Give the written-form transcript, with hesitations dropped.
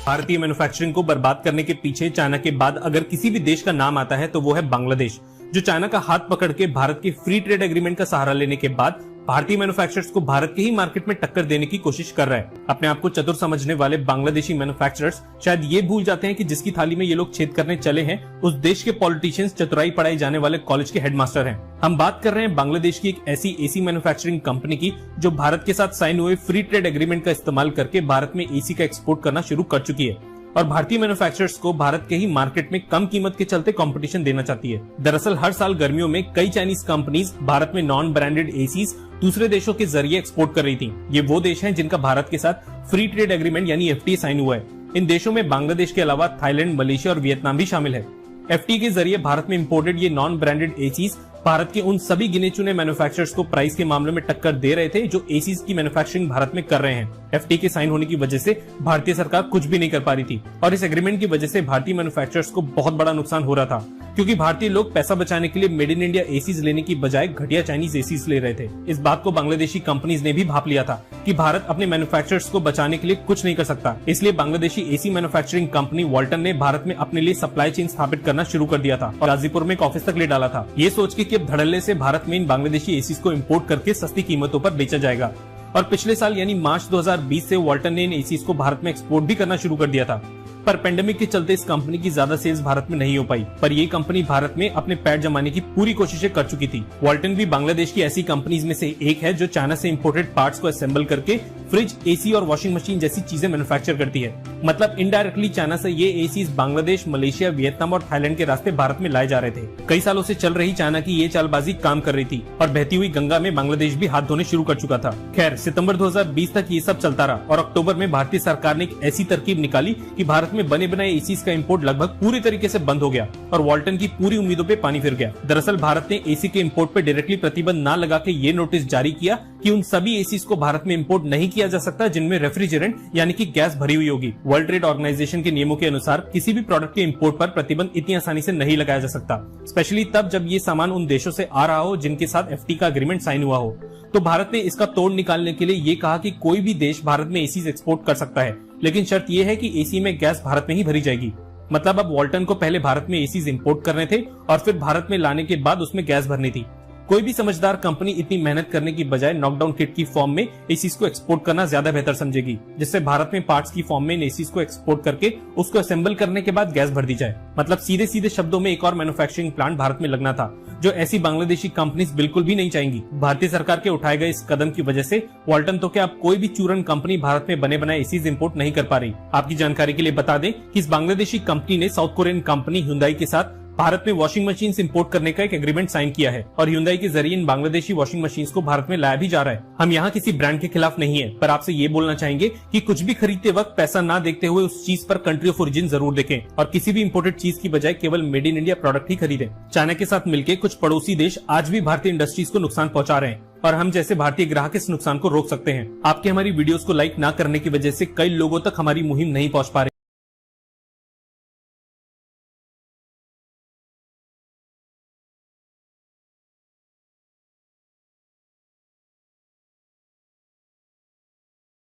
भारतीय मैन्युफैक्चरिंग को बर्बाद करने के पीछे चाइना के बाद अगर किसी भी देश का नाम आता है तो वो है बांग्लादेश, जो चाइना का हाथ पकड़ के भारत के फ्री ट्रेड एग्रीमेंट का सहारा लेने के बाद भारतीय मैन्युफैक्चरर्स को भारत के ही मार्केट में टक्कर देने की कोशिश कर रहा है। अपने आप को चतुर समझने वाले बांग्लादेशी मैन्युफैक्चरर्स शायद ये भूल जाते हैं कि जिसकी थाली में ये लोग छेद करने चले हैं उस देश के पॉलिटिशियंस चतुराई पढ़ाई जाने वाले कॉलेज के हेडमास्टर हैं। हम बात कर रहे हैं बांग्लादेश की एक ऐसी एसी मैन्युफैक्चरिंग कंपनी की जो भारत के साथ साइन हुए फ्री ट्रेड एग्रीमेंट का इस्तेमाल करके भारत में एसी का एक्सपोर्ट करना शुरू कर चुकी है और भारतीय मैन्युफैक्चरर्स को भारत के ही मार्केट में कम कीमत के चलते कंपटीशन देना चाहती है। दरअसल हर साल गर्मियों में कई चाइनीज कंपनीज भारत में नॉन ब्रांडेड एसीज दूसरे देशों के जरिए एक्सपोर्ट कर रही थी। ये वो देश हैं जिनका भारत के साथ फ्री ट्रेड एग्रीमेंट यानी एफटीए साइन हुआ है। इन देशों में बांग्लादेश के अलावा थाईलैंड, मलेशिया और वियतनाम भी शामिल है। एफटीए के जरिए भारत में इंपोर्टेड ये नॉन ब्रांडेड एसीज भारत के उन सभी गिने चुने मैन्युफैक्चरर्स को प्राइस के मामले में टक्कर दे रहे थे जो एसीज की मैन्युफैक्चरिंग भारत में कर रहे हैं। एफटीए के साइन होने की वजह से भारतीय सरकार कुछ भी नहीं कर पा रही थी और इस एग्रीमेंट की वजह से भारतीय मैन्युफैक्चरर्स को बहुत बड़ा नुकसान हो रहा था, क्योंकि भारतीय लोग पैसा बचाने के लिए मेड इन इंडिया एसीज लेने की बजाय घटिया चाइनीज एसीज ले रहे थे। इस बात को बांग्लादेशी कंपनीज ने भी भांप लिया था कि भारत अपने मैन्युफैक्चरर्स को बचाने के लिए कुछ नहीं कर सकता। इसलिए बांग्लादेशी एसी मैन्युफैक्चरिंग कंपनी वॉल्टन ने भारत में अपने लिए सप्लाई चेन स्थापित करना शुरू कर दिया था और गाजीपुर में एक ऑफिस तक ले डाला था, ये सोच के कि अब धड़ल्ले से भारत में इन बांग्लादेशी एसीज को इम्पोर्ट करके सस्ती कीमतों पर बेचा जाएगा। और पिछले साल यानी मार्च 2020 से वॉल्टन ने इन एसीज को भारत में एक्सपोर्ट भी करना शुरू कर दिया था। पर पेंडेमिक के चलते इस कंपनी की ज्यादा सेल्स भारत में नहीं हो पाई, पर ये कंपनी भारत में अपने पैर जमाने की पूरी कोशिशें कर चुकी थी। वॉल्टन भी बांग्लादेश की ऐसी कंपनीज में से एक है जो चाइना से इंपोर्टेड पार्ट्स को असेंबल करके फ्रिज, एसी और वॉशिंग मशीन जैसी चीजें मैन्युफैक्चर करती है। मतलब इनडायरेक्टली चाइना से ये एसीज बांग्लादेश, मलेशिया, वियतनाम और थाईलैंड के रास्ते भारत में लाए जा रहे थे। कई सालों से चल रही चाइना की ये चालबाजी काम कर रही थी और बहती हुई गंगा में बांग्लादेश भी हाथ धोने शुरू कर चुका था। खैर, सितंबर 2020 तक ये सब चलता रहा और अक्टूबर में भारतीय सरकार ने एक ऐसी तरकीब निकाली कि भारत में बने बनाए एसीज का इंपोर्ट लगभग पूरी तरीके से बंद हो गया और वॉल्टन की पूरी उम्मीदों पे पानी फिर गया। दरअसल भारत ने एसी के इंपोर्ट पे डायरेक्टली प्रतिबंध न लगा के ये नोटिस जारी किया कि उन सभी एसीज को भारत में इंपोर्ट नहीं किया जा सकता जिनमें रेफ्रिजरेंट यानी कि गैस भरी हुई होगी। वर्ल्ड ट्रेड ऑर्गेनाइजेशन के नियमों के अनुसार किसी भी प्रोडक्ट के इंपोर्ट पर प्रतिबंध इतनी आसानी से नहीं लगाया जा सकता, स्पेशली तब जब ये सामान उन देशों से आ रहा हो जिनके साथ एफटी का एग्रीमेंट साइन हुआ हो। तो भारत ने इसका तोड़ निकालने के लिए ये कहा कि कोई भी देश भारत में एसीज एक्सपोर्ट कर सकता है, लेकिन शर्त यह है कि एसी में गैस भारत में ही भरी जाएगी। मतलब अब वॉल्टन को पहले भारत में एसीज इंपोर्ट करने थे और फिर भारत में लाने के बाद उसमें गैस भरनी थी। कोई भी समझदार कंपनी इतनी मेहनत करने की बजाय नॉकडाउन किट की फॉर्म में एसीज को एक्सपोर्ट करना ज्यादा बेहतर समझेगी, जिससे भारत में पार्ट्स की फॉर्म में इन एसीज को एक्सपोर्ट करके उसको असेंबल करने के बाद गैस भर दी जाए। मतलब सीधे सीधे शब्दों में एक और मैन्युफैक्चरिंग प्लांट भारत में लगना था, जो ऐसी बांग्लादेशी कंपनीज बिल्कुल भी नहीं चाहेंगी। भारतीय सरकार के उठाए गए इस कदम की वजह से वॉल्टन तो क्या अब कोई भी चूरन कंपनी भारत में बने बनाए एसीज इंपोर्ट नहीं कर पा रही। आपकी जानकारी के लिए बता दें कि इस बांग्लादेशी कंपनी ने साउथ कोरियन कंपनी ह्युंदाई के साथ भारत में वॉशिंग मशीन इंपोर्ट करने का एक एग्रीमेंट साइन किया है और ह्युंदाई के जरिए इन बांग्लादेशी वॉशिंग मशीन्स को भारत में लाया भी जा रहा है। हम यहाँ किसी ब्रांड के खिलाफ नहीं है, पर आपसे ये बोलना चाहेंगे कि कुछ भी खरीदते वक्त पैसा ना देखते हुए उस चीज पर कंट्री ऑफ ओरिजिन जरूर देखें और किसी भी इंपोर्टेड चीज की बजाय केवल मेड इन इंडिया प्रोडक्ट ही खरीदें। चाइना के साथ मिलकर कुछ पड़ोसी देश आज भी भारतीय इंडस्ट्रीज को नुकसान पहुंचा रहे हैं और हम जैसे भारतीय ग्राहक इस नुकसान को रोक सकते हैं। आपके हमारी वीडियोस को लाइक ना करने की वजह से कई लोगों तक हमारी मुहिम नहीं पहुंच पा रही।